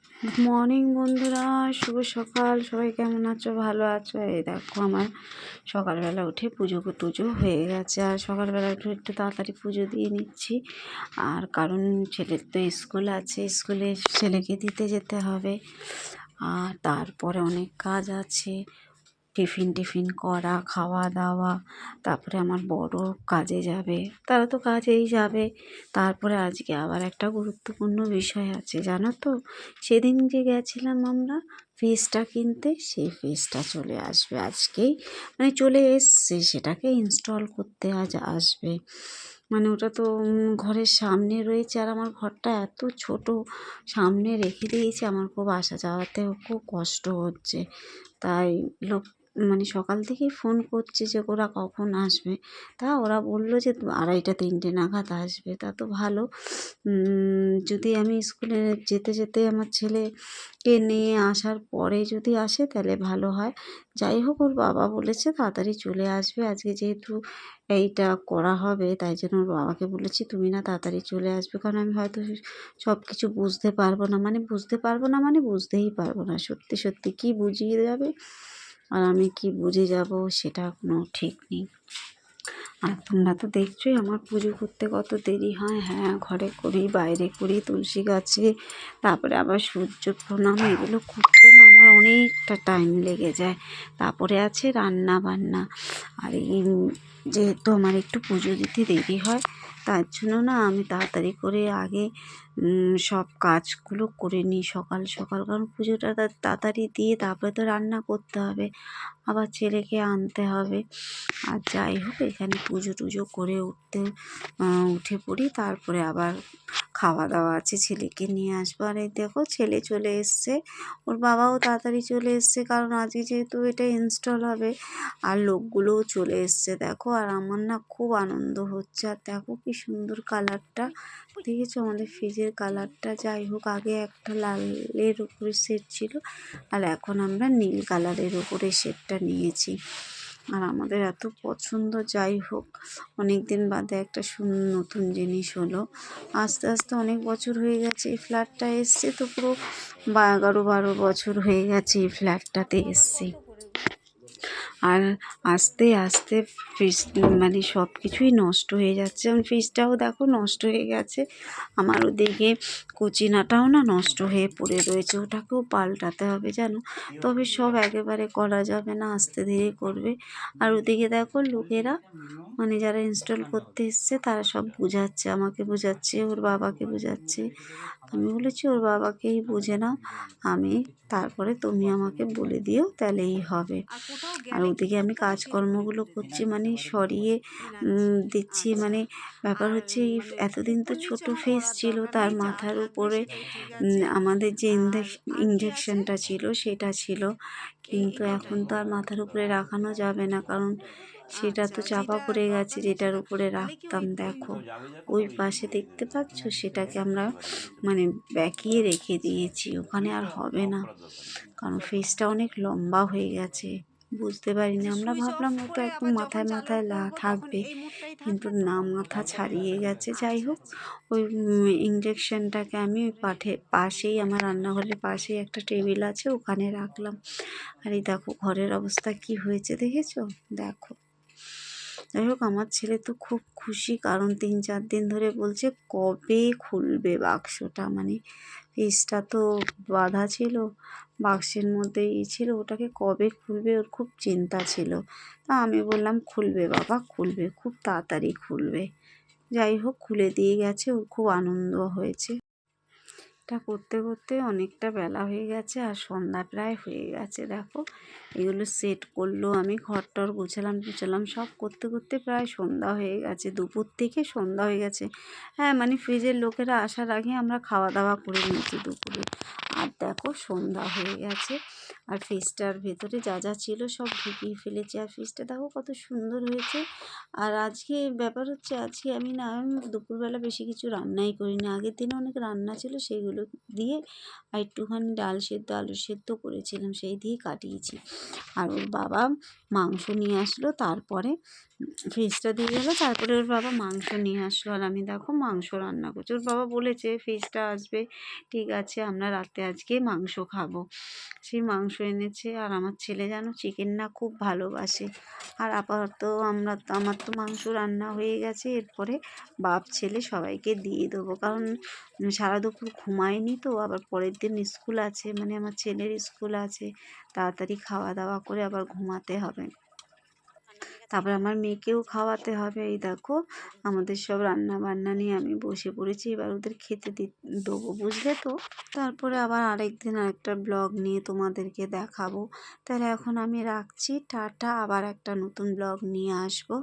Good morning বন্ধুরা, শুভ সকাল। সবাই কেমন আছো? ভালো আছো? এই দেখো আমার সকালবেলা উঠে পুজো টুজো হয়ে গেছে। আর সকালবেলা উঠে একটু তাড়াতাড়ি পুজো দিয়ে নিচ্ছি। আর কারণ ছেলের তো স্কুল আছে, স্কুলে ছেলেকে দিতে যেতে হবে। আর তারপরে অনেক কাজ আছে, টিফিন করা, খাওয়া দাওয়া। তারপরে আমার বড় কাজে যাবে, তারা তো কাজেই যাবে। তারপরে আজকে আবার একটা গুরুত্বপূর্ণ বিষয় আছে, জানো তো? সেদিন যে গেছিলাম আমরা ফ্রিজটা কিনতে, সেই ফ্রিজটা চলে আসবে আজকেই, মানে চলে এসছে। সেটাকে ইনস্টল করতে আজ আসবে। মানে ওটা তো ঘরের সামনে রয়েছে, আর আমার ঘরটা এত ছোট, সামনে রেখে দিয়েছি। আমার খুব আসা যাওয়াতেও খুব কষ্ট হচ্ছে। তাই লোক মানে সকাল থেকেই ফোন করছে যে ওরা কখন আসবে। তা ওরা বললো যে 2:30-3টে নাগাদ আসবে। তা তো ভালো। যদি আমি স্কুলে যেতে যেতে আমার ছেলেকে নিয়ে আসার পরে যদি আসে তাহলে ভালো হয়। যাই হোক, ওর বাবা বলেছে তাড়াতাড়ি চলে আসবে। আজকে যেহেতু এইটা করা হবে, তাই জন্য ওর বাবাকে বলেছি তুমি না তাড়াতাড়ি চলে আসবে, কারণ আমি হয়তো সব কিছু বুঝতে পারবো না। মানে বুঝতেই পারবো না। সত্যি সত্যি কী বুঝিয়ে যাবে আর আমি কি বুঝে যাব, সেটা কোনো ঠিক নেই। আর তোমরা তো দেখছোই আমার পুজো করতে কত দেরি হয়। হ্যাঁ, ঘরে করি, বাইরে করি, তুলসী গাছে, তারপরে আবার সূর্য প্রণাম, এগুলো করতে না আমার অনেকটা টাইম লেগে যায়। তারপরে আছে রান্না বান্না। আর এই যেহেতু আমার একটু পুজো দিতে দেরি হয়, তার জন্য না আমি তাড়াতাড়ি করে আগে সব কাজগুলো করে নিই সকাল সকাল। কারণ পুজোটা তাড়াতাড়ি দিয়ে তারপরে তো রান্না করতে হবে, আবার ছেলেকে আনতে হবে। আর যাই হোক, এখানে পুজো টুজো করে উঠে পড়ি। তারপরে আবার খাওয়া দাওয়া আছে, ছেলেকে নিয়ে আসবো। আর এই দেখো ছেলে চলে এসছে, ওর বাবাও তাড়াতাড়ি চলে এসছে, কারণ আজকে যেহেতু এটা ইনস্টল হবে। আর লোকগুলোও চলে এসছে দেখো। আর আমার না খুব আনন্দ হচ্ছে। আর দেখো কি সুন্দর কালারটা, দেখেছো আমাদের ফ্রিজের কালারটা? যাই হোক, আগে একটা লালের উপরে সেট ছিল, আর এখন আমরা নীল কালারের উপরে সেটটা নিয়েছি। আর আমাদের এত পছন্দ। যাই হোক, অনেক দিন বাদে একটা নতুন জিনিস হলো। আস্তে আস্তে অনেক বছর হয়ে গেছে এই ফ্ল্যাটটা এসছে, তো পুরো 11-12 বছর হয়ে গেছে এই ফ্ল্যাটটাতে এসছি। আর আস্তে আস্তে ফ্রিজ মানে সব কিছুই নষ্ট হয়ে যাচ্ছে। যেমন ফ্রিজটাও দেখো নষ্ট হয়ে গেছে। আমার ওদিকে কুচিনাটাও না নষ্ট হয়ে পড়ে রয়েছে, ওটাকেও পাল্টাতে হবে জানো। তবে সব একেবারে করা যাবে না, আস্তে ধীরে করবে। আর ওদিকে দেখো লোকেরা, মানে যারা ইনস্টল করতে এসছে, তারা সব বোঝাচ্ছে, আমাকে বোঝাচ্ছে, ওর বাবাকে বোঝাচ্ছে। আমি বলেছি ওর বাবাকেই বুঝে নাও, আমি তারপরে তুমি আমাকে বলে দিও, তাহলেই হবে। আর ওদিকে আমি কাজকর্মগুলো করছি, মানে সরিয়ে দিচ্ছি। মানে ব্যাপার হচ্ছে এই এতদিন তো ছোট ফ্রিজ ছিল, তার মাথার উপরে আমাদের যে ইঞ্জেকশনটা ছিল সেটা ছিল। কিন্তু এখন তো আর মাথার উপরে রাখানো যাবে না, কারণ সেটা তো চাপা পড়ে গেছে যেটার উপরে রাখতাম। দেখো ওই পাশে দেখতে পাচ্ছ, সেটাকে আমরা মানে ব্যাকিয়ে রেখে দিয়েছি, ওখানে আর হবে না। কারণ ফ্রিজটা অনেক লম্বা হয়ে গেছে, বুঝতে পারিনি। আমরা ভাবলাম হয়তো একদম মাথায় মাথায় থাকবে, কিন্তু না, মাথা ছাড়িয়ে গেছে। যাই হোক, ওই ইঞ্জেকশনটাকে আমি ওই পাশেই, আমার রান্নাঘরের পাশেই একটা টেবিল আছে, ওখানে রাখলাম। আর এই দেখো ঘরের অবস্থা কি হয়েছে, দেখেছো? দেখো। যাই হোক, আমার ছেলে তো খুব খুশি, কারণ 3-4 দিন ধরে বলছে কবে খুলবে বাক্সটা। মানে ফ্রিজটা তো বাঁধা ছিল, বাক্সের মধ্যেই ছিল, ওটাকে কবে খুলবে ওর খুব চিন্তা ছিল। তা আমি বললাম খুলবে বাবা, খুলবে, খুব তাড়াতাড়ি খুলবে। যাই হোক, খুলে দিয়ে গেছে, ওর খুব আনন্দ হয়েছে। এটা করতে করতে অনেকটা বেলা হয়ে গেছে, আর সন্ধ্যা প্রায় হয়ে গেছে। দেখো এগুলো সেট করলো, আমি ঘর টর গুছালাম, সব করতে করতে প্রায় সন্ধ্যা হয়ে গেছে। দুপুর থেকে সন্ধ্যা হয়ে গেছে। হ্যাঁ, মানে ফ্রিজের লোকেরা আসার আগে আমরা খাওয়া দাওয়া করে নিয়েছি দুপুরে। আর দেখো সন্ধ্যা হয়ে গেছে, আর ফ্রিজটার ভেতরে যা যা ছিল সব ঢুকিয়ে ফেলেছি। আর ফ্রিজটা দেখো কত সুন্দর হয়েছে। আর আজকে ব্যাপার হচ্ছে, আজকে আমি দুপুরবেলা বেশি কিছু রান্নাই করিনি। আগের দিনে অনেক রান্না ছিল, সেইগুলো দিয়ে আর একটুখানি ডাল সেদ্ধ, আলু সেদ্ধ করেছিলাম, সেই দিয়েই কাটিয়েছি। আর ওর বাবা মাংস নিয়ে আসলো, তারপরে ফিশটা দিয়ে গেলো, তারপরে ওর বাবা মাংস নিয়ে আসলো। আর আমি দেখো মাংস রান্না করছি। ওর বাবা বলেছে ফিশটা আসবে, ঠিক আছে আমরা রাতে আজকে মাংস খাবো। সেই মাংস এনেছে। আর আমার ছেলে যেন চিকেন না খুব ভালোবাসে। আর আপাতত আমার তো মাংস রান্না হয়ে গেছে। এরপরে বাপ ছেলে সবাইকে দিয়ে দেবো, কারণ সারা দুপুর ঘুমায়নি তো, আবার পরের দিন স্কুল আছে, মানে আমার ছেলের স্কুল আছে, তাড়াতাড়ি খাওয়া দাওয়া করে আবার ঘুমাতে হবে। তারপরে আমার মেয়েকেও খাওয়াতে হবে। এই দেখো আমাদের সব রান্না বান্না নিয়ে আমি বসে পড়েছি, এবার ওদের খেতে দেবো, বুঝলে তো। তারপরে আবার আরেকদিন আরেকটা ব্লগ নিয়ে তোমাদেরকে দেখাবো। তাহলে এখন আমি রাখছি, টাটা, আবার একটা নতুন ব্লগ নিয়ে আসবো।